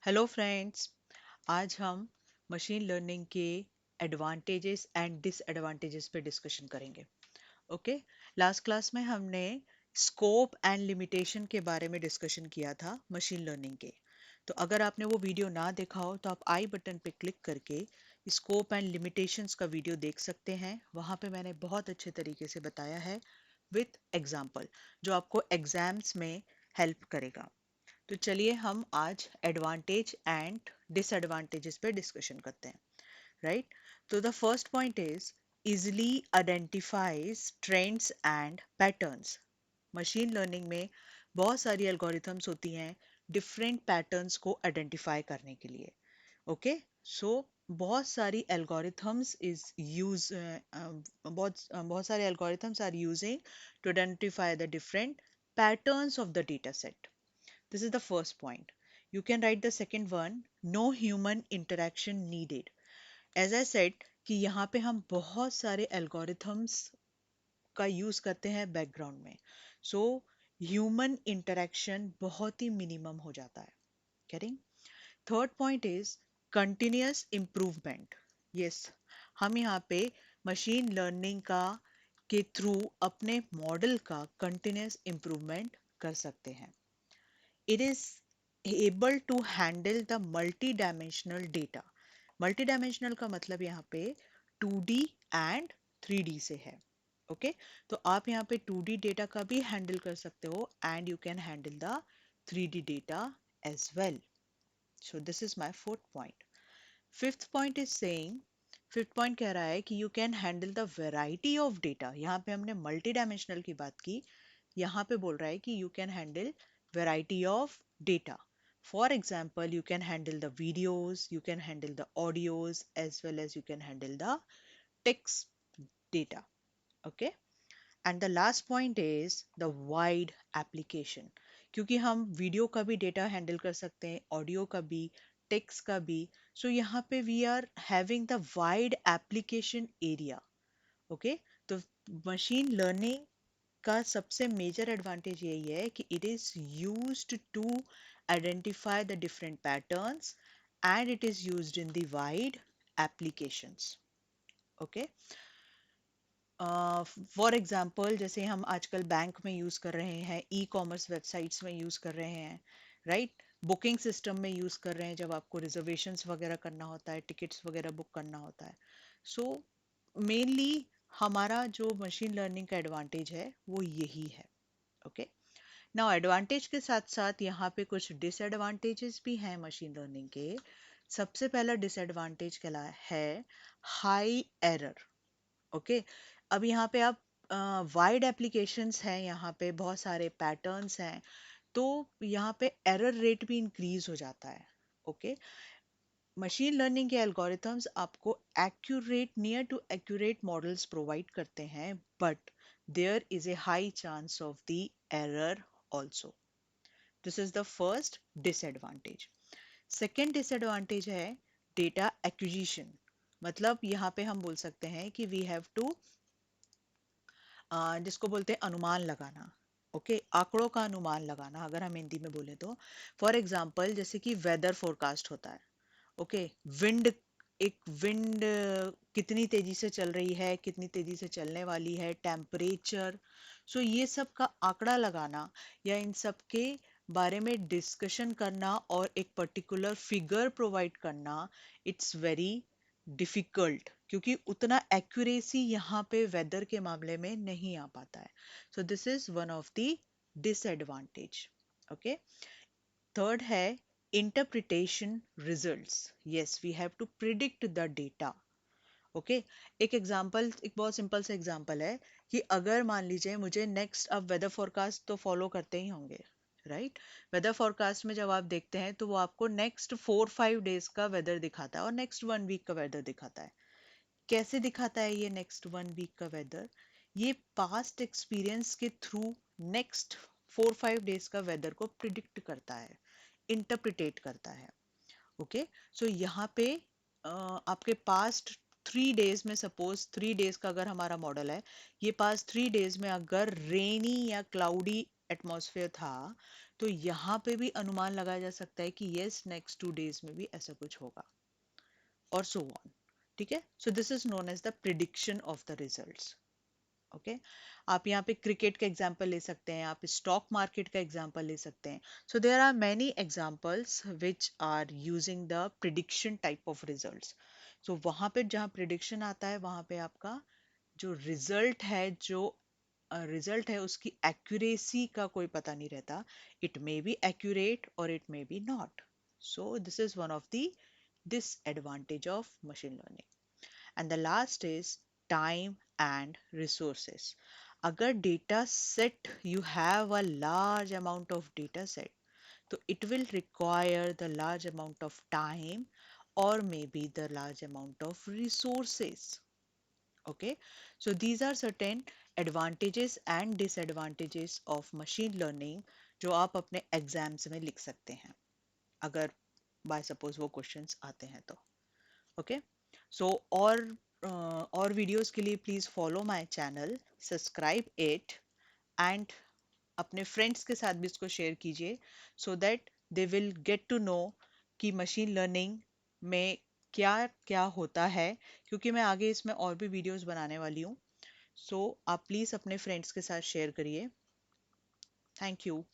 Hello friends. आज हम machine learning के एडवांटेजेस एंड डिसएडवांटेजेस पे डिस्कशन करेंगे। ओके। लास्ट क्लास में हमने स्कोप एंड लिमिटेशन के बारे में डिस्कशन किया था मशीन लर्निंग के। तो अगर आपने वो वीडियो ना देखा हो तो आप आई बटन पे क्लिक करके स्कोप एंड लिमिटेशंस का वीडियो देख सकते हैं। वहाँ पे मैंने बहुत अच्छे तरीके से बताया है विथ एग्जाम्पल, जो आपको एग्जाम्स में हेल्प करेगा। तो चलिए हम आज एडवांटेज एंड डिसएडवांटेजेस पे डिस्कशन करते हैं। राइट। तो the first point is easily identifies trends and patterns. Machine learning में बहुत सारी एल्गोरिथम्स होती हैं डिफरेंट पैटर्न्स को आइडेंटिफाई करने के लिए। ओके। सो बहुत सारी एल्गोरिथम्स इज यूज बहुत सारे algorithms are using to identify the different patterns of the data set. This is the first point. You can write the second one, no human interaction needed. As I said कि यहाँ पे हम बहुत सारे algorithms का use करते हैं background में, सो ह्यूमन इंटरेक्शन बहुत ही मिनिमम हो जाता है। Getting. Third point is continuous improvement. Yes, हम यहाँ पे मशीन लर्निंग का के थ्रू अपने मॉडल का कंटिन्यूअस इम्प्रूवमेंट कर सकते हैं। It is able to handle the multi-dimensional data. Multi-dimensional का मतलब यहाँ पे 2D and 3D से है। ओके। तो आप यहाँ पे 2D डेटा का भी हैंडल कर सकते हो and you can handle the 3D data as well. So this is my fourth point. Fifth point is saying, fifth point कह रहा है कि you can handle the variety of data. यहाँ पे हमने मल्टी डायमेंशनल की बात की, यहाँ पे बोल रहा है कि you can handle variety of data. For example, you can handle the videos, you can handle the audios, as well as you can handle the text data. Okay. And the last point is the wide application. क्योंकि हम video का भी data handle कर सकते हैं, audio का भी, text का भी। सो यहाँ पे we are having the wide application area. Okay. तो मशीन लर्निंग का सबसे मेजर एडवांटेज यही है कि it is used to identify the different patterns and it is used in the wide applications. Okay. For example, जैसे हम आजकल bank में यूज कर रहे हैं, ई कॉमर्स वेबसाइट्स में यूज कर रहे हैं, राइट। बुकिंग सिस्टम में यूज कर रहे हैं जब आपको रिजर्वेशंस वगैरह करना होता है, टिकट्स वगैरह बुक करना होता है। सो मेनली हमारा जो मशीन लर्निंग का एडवांटेज है वो यही है। ओके। नाउ एडवांटेज के साथ साथ यहाँ पे कुछ डिसएडवांटेजेस भी हैं मशीन लर्निंग के। सबसे पहला डिसएडवांटेज कहला है हाई एरर। ओके। अब यहाँ पे आप वाइड एप्लीकेशंस हैं, यहाँ पे बहुत सारे पैटर्न्स हैं, तो यहाँ पे एरर रेट भी इंक्रीज हो जाता है। ओके। मशीन लर्निंग के एल्गोरिथम्स आपको accurate, near to accurate models provide करते हैं, but there is a high chance of the error also. This is the first disadvantage. Second disadvantage है डेटा एक्विजिशन। मतलब यहाँ पे हम बोल सकते हैं कि वी हैव टू, जिसको बोलते हैं अनुमान लगाना। ओके। आंकड़ों का अनुमान लगाना, अगर हम हिंदी में बोले तो। फॉर एग्जाम्पल, जैसे कि वेदर फोरकास्ट होता है। ओके। विंड, एक विंड कितनी तेजी से चल रही है, कितनी तेजी से चलने वाली है, टेम्परेचर। सो ये सब का आंकड़ा लगाना या इन सब के बारे में डिस्कशन करना और एक पर्टिकुलर फिगर प्रोवाइड करना, इट्स वेरी डिफिकल्ट, क्योंकि उतना एक्यूरेसी यहाँ पे वेदर के मामले में नहीं आ पाता है। So this is one of the disadvantage. Okay. Third है interpretation results. Yes, we have to predict the data. Okay. एक एग्जांपल, एक बहुत सिंपल सा एग्जांपल है कि अगर मान लीजिए मुझे नेक्स्ट, अब वेदर फोरकास्ट तो फॉलो करते ही होंगे, राइट। वेदर फोरकास्ट में जब आप देखते हैं तो वो आपको नेक्स्ट 4-5 डेज का वेदर दिखाता है और नेक्स्ट 1 वीक का वेदर दिखाता है। कैसे दिखाता है ये नेक्स्ट 1 वीक का वेदर? ये पास्ट एक्सपीरियंस के थ्रू नेक्स्ट 4-5 डेज का वेदर को प्रिडिक्ट करता है, इंटरप्रिटेट करता है। ओके। सो यहाँ पे आपके पास्ट 3 डेज में, सपोज 3 डेज का अगर हमारा मॉडल है, ये पास्ट 3 डेज में अगर रेनी या क्लाउडी एटमॉस्फेयर था, तो यहाँ पे भी अनुमान लगाया जा सकता है कि यस नेक्स्ट 2 डेज में भी ऐसा कुछ होगा, और सो ऑन। ठीक है, so this is known as the prediction of the results. Okay, आप यहाँ पे क्रिकेट का एग्जांपल ले सकते हैं, आप स्टॉक मार्केट का एग्जांपल ले सकते हैं। So there are many examples which are using the prediction type of results. So वहां पे जहाँ प्रिडिक्शन आता है, वहां पे आपका जो रिजल्ट है, जो रिजल्ट है, उसकी एक्यूरेसी का कोई पता नहीं रहता। इट मे बी एक्यूरेट और it may be not. So this is one of the disadvantage of machine learning. And the last is time and resources. अगर data set you have a large amount of data set, so it will require the large amount of time or maybe the large amount of resources. Okay, so these are certain advantages and disadvantages of machine learning जो आप अपने exams में लिख सकते हैं, अगर bye suppose वो questions आते हैं तो। ओके, सो और वीडियोस के लिए please follow my channel, subscribe it, and अपने फ्रेंड्स के साथ भी इसको शेयर कीजिए, so that they will get to know कि मशीन लर्निंग में क्या क्या होता है, क्योंकि मैं आगे इसमें और भी वीडियोस बनाने वाली हूँ। सो आप प्लीज़ अपने फ्रेंड्स के साथ शेयर करिए। Thank you.